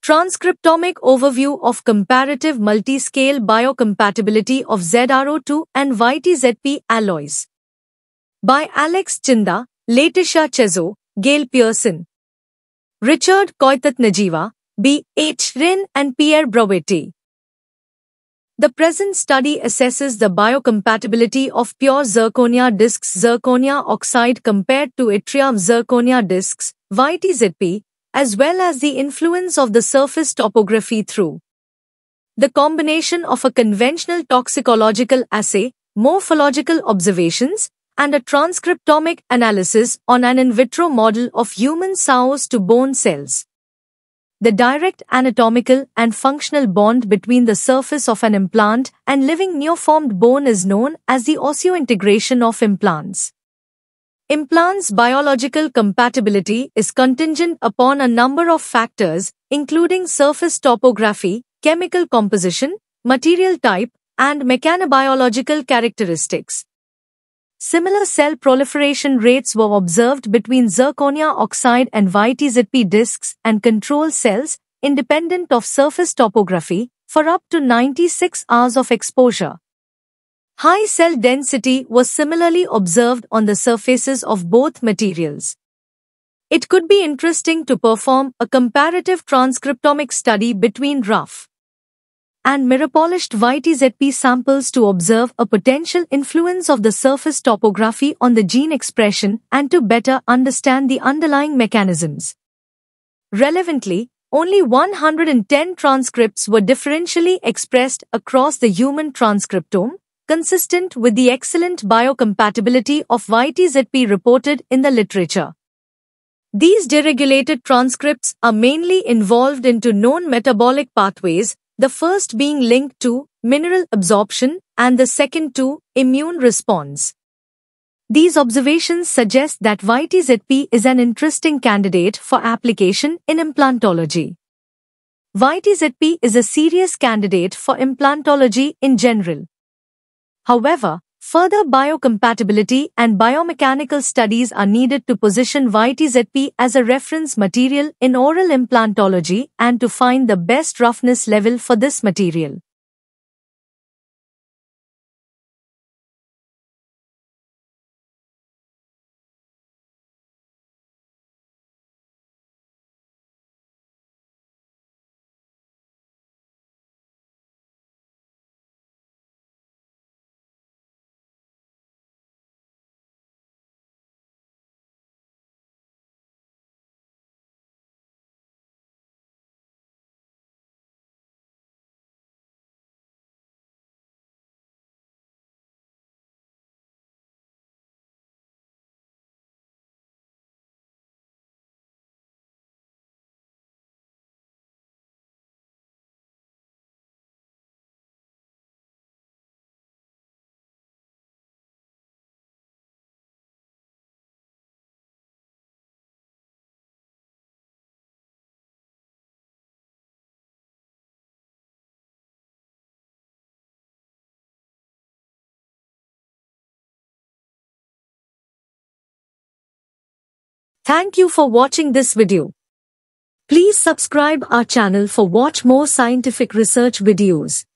Transcriptomic Overview of Comparative Multiscale Biocompatibility of ZRO2 and YTZP Alloys. By Alex Chinda, Laetitia Chezo, Gail Pearson, Richard Koitat-Najeeva, B. H. Rin and Pierre Brouette. The present study assesses the biocompatibility of pure zirconia discs zirconia oxide compared to yttrium zirconia discs, YTZP, as well as the influence of the surface topography through the combination of a conventional toxicological assay, morphological observations, and a transcriptomic analysis on an in vitro model of human sows to bone cells. The direct anatomical and functional bond between the surface of an implant and living neoformed bone is known as the osseointegration of implants. Implants' biological compatibility is contingent upon a number of factors, including surface topography, chemical composition, material type, and mechanobiological characteristics. Similar cell proliferation rates were observed between zirconia oxide and YTZP discs and control cells, independent of surface topography, for up to 96 hours of exposure. High cell density was similarly observed on the surfaces of both materials. It could be interesting to perform a comparative transcriptomic study between rough and mirror-polished YTZP samples to observe a potential influence of the surface topography on the gene expression and to better understand the underlying mechanisms. Relevantly, only 110 transcripts were differentially expressed across the human transcriptome, consistent with the excellent biocompatibility of YTZP reported in the literature. These deregulated transcripts are mainly involved into known metabolic pathways, the first being linked to mineral absorption and the second to immune response. These observations suggest that YTZP is an interesting candidate for application in implantology. YTZP is a serious candidate for implantology in general. However, further biocompatibility and biomechanical studies are needed to position YTZP as a reference material in oral implantology and to find the best roughness level for this material. Thank you for watching this video. Please subscribe our channel for watch more scientific research videos.